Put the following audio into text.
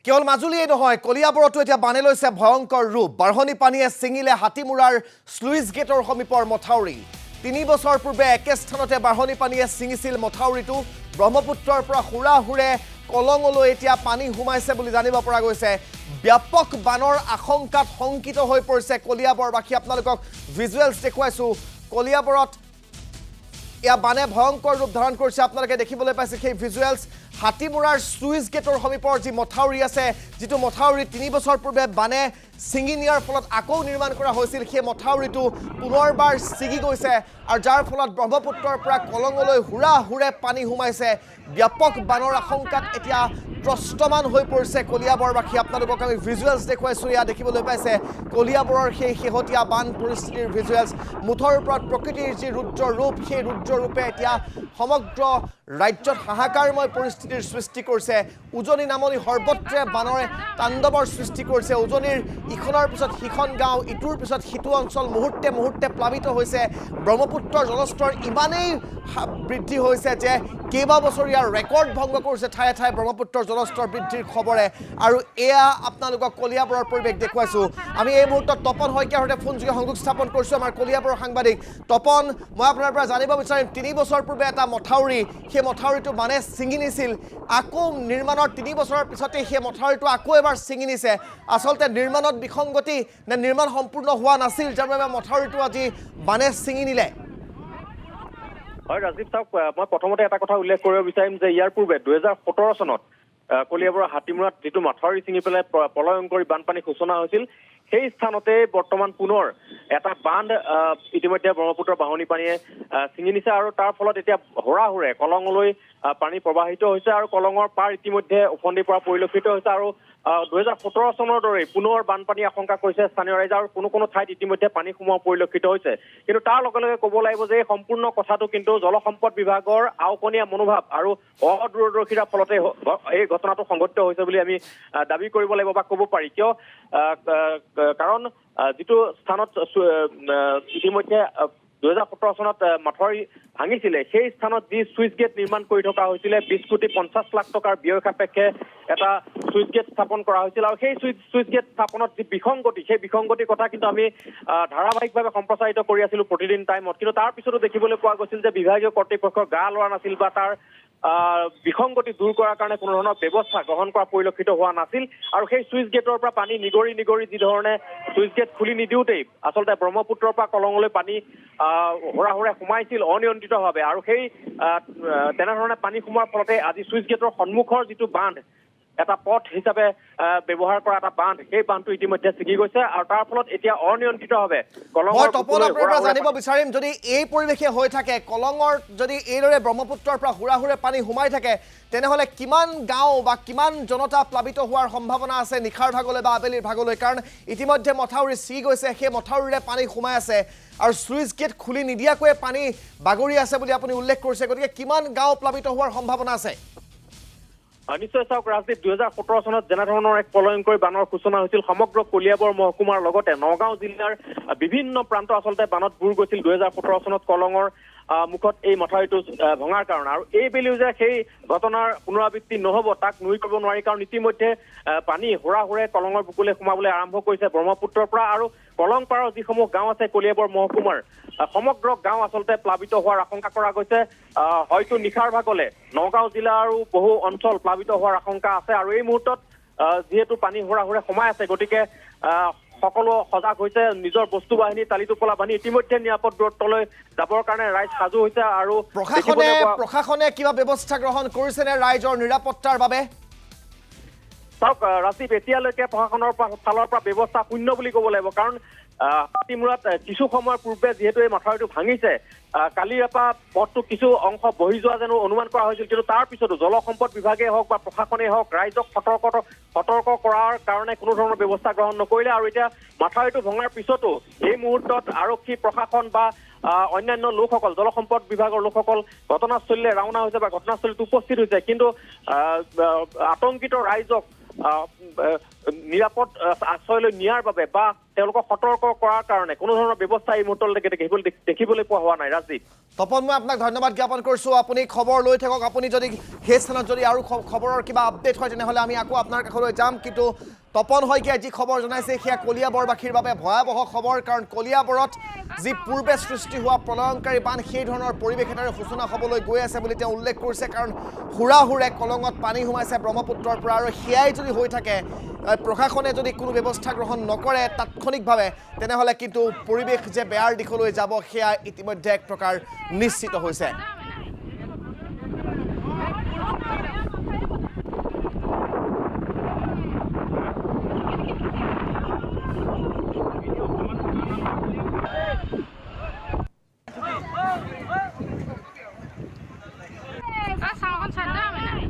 কেৱল মাজুলীয়ে নহয় কলিয়াবৰতো এতিয়া বানে লৈছে ভয়ংকৰ ৰূপ বাঢ়নি পানীয়ে ছিঙিলে হাতীমুৰাৰ স্লুইচ গেটৰ সমীপৰ মথাউৰি ৩ বছৰ পূৰ্বে একে স্থানতে বাঢ়নি পানীয়ে ছিঙিছিল মথাউৰিটো ব্ৰহ্মপুত্ৰৰ পৰা হুৰাহুৰে কলঙলৈ এতিয়া পানী সোমাইছে বুলি জানিব পৰা গৈছে ব্যাপক বানৰ আশংকাত শংকিত হৈ পৰিছে কলিয়াবৰবাসী আপোনালোকক ভিজুৱেলছ দেখুৱাইছো কলিয়াবৰত ইয়া বানে ভয়ংকৰ ৰূপ ধাৰণ কৰিছে আপোনালোকে দেখিবলৈ পাইছে সেই ভিজুৱেলছ হাতীমুৰাৰ স্লুইচ গেটৰ সমীপৰ যি মথাউৰি আছে যিটো মথাউৰি ৩ বছৰ পূৰ্বে বানে ছিঙি নিয়াৰ ফলত আকৌ নিৰ্মাণ কৰা হৈছিল সেই মথাউৰিটো পুনৰবাৰ ছিগি গৈছে আৰু যাৰ ফলত ব্ৰহ্মপুত্ৰৰ পৰা কলঙলৈ হুৰাহুৰে পানী সোমাইছে ব্যাপক বানৰ আশংকাত এতিয়া ত্ৰস্তমান হৈ পৰিছে কলিয়াবৰবাসী আপোনালোকক আমি ভিজুৱেলছ দেখুৱাইছোঁ ইয়া দেখিবলৈ পাইছে কলিয়াবৰৰ সেই শেহতীয়া বান পৰিস্থিতিৰ ভিজুৱেলছ মুঠৰ ওপৰত প্ৰকৃতিৰ যি ৰুদ্ৰ ৰূপ সেই ৰুদ্ৰ ৰূপে এতিয়া সমগ্ৰ ৰাজ্যত হাহাকাৰময় পৰিস্থিতিৰ সৃষ্টি কৰিছে উজনি নামনি সৰ্বত্ৰে বানৰে তাণ্ডৱৰ সৃষ্টি কৰিছে উজনিৰ ইখনৰ পিছত সিখন গাঁও ইটোৰ পিছত সিটো অঞ্চল মুহূৰ্তে মুহূৰ্তে প্লাবিত হৈছে ব্ৰহ্মপুত্ৰৰ জলস্তৰ ইমানেই বৃদ্ধি হৈছে যে কেইবাবছৰীয়া ৰেকৰ্ড ভংগ কৰিছে ঠায়ে ঠায়ে ব্ৰহ্মপুত্ৰৰ জলস্তৰ বৃদ্ধিৰ খবৰে আৰু এয়া আপোনালোকক কলিয়াবৰৰ পৰিৱেশ দেখুৱাইছোঁ আমি এই মুহূৰ্তত তপন শইকীয়াৰ সৈতে ফোনযোগে সংযোগ স্থাপন কৰিছোঁ আমাৰ কলিয়াবৰৰ সাংবাদিক তপন মই আপোনাৰ পৰা জানিব বিচাৰিম ৩ বছৰ পূৰ্বে এটা মথাউৰি সেই মথাউৰিটো বানে ছিঙি নিছিল আকৌ নিৰ্মাণৰ ৩ বছৰৰ পিছতে সেই মথাউৰিটো আকৌ এবাৰ ছিঙি নিছে আচলতে নিৰ্মাণত বিসংগতি নে নিৰ্মাণ সম্পূৰ্ণ হোৱা নাছিল যাৰ বাবে মথাউৰিটো আজি বানে ছিঙি নিলে হয় ৰাজীৱ চাওক মই প্ৰথমতে এটা কথা উল্লেখ কৰিব বিচাৰিম যে ইয়াৰ পূৰ্বে ২০১৭ চনত কলিয়াবৰৰ হাতীমুৰাত যিটো মথাউৰি ছিঙি পেলাই প্ৰলয়ংকৰী বানপানী সূচনা হৈছিল সেই স্থানতে বৰ্তমান পুনৰ এটা বান্ধ ইতিমধ্যে ব্ৰহ্মপুত্ৰৰ বাঢ়নি পানীয়ে ছিঙি নিছে আৰু তাৰ ফলত এতিয়া হুৰাহুৰে কলঙলৈ পানী প্ৰবাহিত হৈছে আৰু কলঙৰ পাৰ ইতিমধ্যে উফন্দি পৰা পৰিলক্ষিত হৈছে আৰু ২০১৭ চনৰ দৰে পুনৰ বানপানী আশংকা কৰিছে স্থানীয় ৰাইজে আৰু কোনো কোনো ঠাইত ইতিমধ্যে পানী সোমোৱা পৰিলক্ষিত হৈছে কিন্তু তাৰ লগে লগে ক'ব লাগিব যে এই সম্পূৰ্ণ কথাটো কিন্তু জলসম্পদ বিভাগৰ আওকণীয়া মনোভাৱ আৰু অদূৰদৰ্শিতাৰ ফলতে এই ঘটনাটো সংঘটিত হৈছে বুলি আমি দাবী কৰিব লাগিব বা ক'ব পাৰি কিয় কাৰণ যিটো স্থানত ইতিমধ্যে ২০১৭ চনত মথাউৰি ভাঙিছিলে সেই স্থানত যি চুইচ গেট নিৰ্মাণ কৰি থকা হৈছিলে ২০ কোটি ৫০ লাখ টকাৰ ব্যয় সাপেক্ষে এটা চুইচ গেট স্থাপন কৰা হৈছিল আৰু সেই চুইচ গেট স্থাপনত যি বিসংগতি সেই বিসংগতিৰ কথা কিন্তু আমি ধাৰাবাহিকভাৱে সম্প্ৰচাৰিত কৰি আছিলো প্ৰতিদিন টাইমত কিন্তু তাৰ পিছতো দেখিবলৈ পোৱা গৈছিল যে বিভাগীয় কৰ্তৃপক্ষৰ গা লোৱা নাছিল বা তাৰ বিসংগতি দূৰ কৰাৰ কাৰণে কোনো ধৰণৰ ব্যৱস্থা গ্ৰহণ কৰা পৰিলক্ষিত হোৱা নাছিল আৰু সেই চুইচ গেটৰ পৰা পানী নিগৰি নিগৰি যি ধৰণে চুইচ গেট খুলি নিদিওঁতেই আচলতে ব্ৰহ্মপুত্ৰৰ পৰা কলঙলৈ পানী হুৰাহুৰে সোমাইছিল অনিয়ন্ত্ৰিতভাৱে আৰু সেই তেনেধৰণে পানী সোমোৱাৰ ফলতে আজি চুইচ গেটৰ সন্মুখৰ যিটো বান্ধ এটা পথ হিচাপে ব্যৱহাৰ কৰা এটা বান্ধ সেই বান্ধটো ইতিমধ্যে ছিগি গৈছে আৰু তাৰ ফলত এতিয়া অনিয়ন্ত্ৰিতভাৱে মই তপন আপোনাৰ পৰা জানিব বিচাৰিম যদি এই পৰিৱেশে হৈ থাকে কলঙৰ যদি এইদৰে ব্ৰহ্মপুত্ৰৰ পৰা হুৰাহুৰে পানী সোমাই থাকে তেনেহ'লে কিমান গাঁও বা কিমান জনতা প্লাবিত হোৱাৰ সম্ভাৱনা আছে নিশাৰ ভাগলৈ বা আবেলিৰ ভাগলৈ কাৰণ ইতিমধ্যে মথাউৰি ছিগি গৈছে সেই মথাউৰিৰে পানী সোমাই আছে আৰু চুইচ গেট খুলি নিদিয়াকৈয়ে পানী বাগৰি আছে বুলি আপুনি উল্লেখ কৰিছে গতিকে কিমান গাঁও প্লাবিত হোৱাৰ সম্ভাৱনা আছে নিশ্চয় চাওক ৰাজদীপ ২০১৭ চনত যেনেধৰণৰ এক প্ৰলয়ংকৰী বানৰ সূচনা হৈছিল সমগ্ৰ কলিয়াবৰ মহকুমাৰ লগতে নগাঁও জিলাৰ বিভিন্ন প্ৰান্ত আচলতে বানত বুৰ গৈছিল ২০১৭ চনত কলঙৰ মুখত এই মথাউৰিটো ভঙাৰ কাৰণে আৰু এইবেলিও যে সেই ঘটনাৰ পুনৰাবৃত্তি নহ'ব তাক নুই কৰিব নোৱাৰি কাৰণ ইতিমধ্যে পানী হুৰাহুৰে কলঙৰ বুকুলৈ সোমাবলৈ আৰম্ভ কৰিছে ব্ৰহ্মপুত্ৰৰ পৰা আৰু কলং পাৰৰ যিসমূহ গাঁও আছে কলিয়াবৰ মহকুমাৰ সমগ্ৰ গাঁও আচলতে প্লাবিত হোৱাৰ আশংকা কৰা গৈছে হয়তো নিশাৰ ভাগলৈ নগাঁও জিলাৰো বহু অঞ্চল প্লাবিত হোৱাৰ আশংকা আছে আৰু এই মুহূৰ্তত যিহেতু পানী হুৰাহুৰে সোমাই আছে গতিকে সকলো সজাগ হৈছে নিজৰ বস্তু বাহিনী টালি টোপোলা বান্ধি ইতিমধ্যে নিৰাপদ দূৰত্বলৈ যাবৰ কাৰণে ৰাইজ সাজু হৈছে আৰু প্ৰশাসনে কিবা ব্যৱস্থা গ্ৰহণ কৰিছেনে ৰাইজৰ নিৰাপত্তাৰ বাবে চাওক ৰাজীৱ এতিয়ালৈকে প্ৰশাসনৰ ফালৰ পৰা ব্যৱস্থা শূন্য বুলি ক'ব লাগিব কাৰণ হাতীমুৰাত কিছু সময়ৰ পূৰ্বে যিহেতু এই মথাউৰিটো ভাঙিছে কালিৰ পৰা পথটো কিছু অংশ বহি যোৱা যেনো অনুমান কৰা হৈছিল কিন্তু তাৰ পিছতো জলসম্পদ বিভাগেই হওক বা প্ৰশাসনেই হওক ৰাইজক সতৰ্ক কৰাৰ কাৰণে কোনো ধৰণৰ ব্যৱস্থা গ্ৰহণ নকৰিলে আৰু এতিয়া মথাউৰিটো ভঙাৰ পিছতো এই মুহূৰ্তত আৰক্ষী প্ৰশাসন বা অন্যান্য লোকসকল জলসম্পদ বিভাগৰ লোকসকল ঘটনাস্থলীলৈ ৰাওনা হৈছে বা ঘটনাস্থলীত উপস্থিত হৈছে কিন্তু আতংকিত ৰাইজক নিৰাপদ আশ্ৰয়লৈ নিয়াৰ বাবে বা তেওঁলোকক সতৰ্ক কৰাৰ কাৰণে কোনো ধৰণৰ ব্যৱস্থা এই মুহূৰ্তলৈকে দেখিবলৈ পোৱা হোৱা নাই ৰাজীৱ তপন মই আপোনাক ধন্যবাদ জ্ঞাপন কৰিছোঁ আপুনি খবৰ লৈ থাকক আপুনি যদি সেই স্থানত যদি আৰু খবৰৰ কিবা আপডেট হয় তেনেহ'লে আমি আকৌ আপোনাৰ কাষলৈ যাম কিন্তু তপন শইকীয়াই যি খবৰ জনাইছে সেয়া কলিয়াবৰবাসীৰ বাবে ভয়াৱহ খবৰ কাৰণ কলিয়াবৰত যি পূৰ্বে সৃষ্টি হোৱা প্ৰলয়ংকাৰী বান সেই ধৰণৰ পৰিৱেশ এটাৰ সূচনা হ'বলৈ গৈ আছে বুলি তেওঁ উল্লেখ কৰিছে কাৰণ হুৰাহুৰে কলঙত পানী সোমাইছে ব্ৰহ্মপুত্ৰৰ পৰা আৰু সেয়াই যদি হৈ থাকে প্ৰশাসনে যদি কোনো ব্যৱস্থা গ্ৰহণ নকৰে তাৎক্ষণিকভাৱে তেনেহ'লে কিন্তু পৰিৱেশ যে বেয়াৰ দিশলৈ যাব সেয়া ইতিমধ্যে এক প্ৰকাৰ নিশ্চিত হৈছে Sao con chặt ra mày này?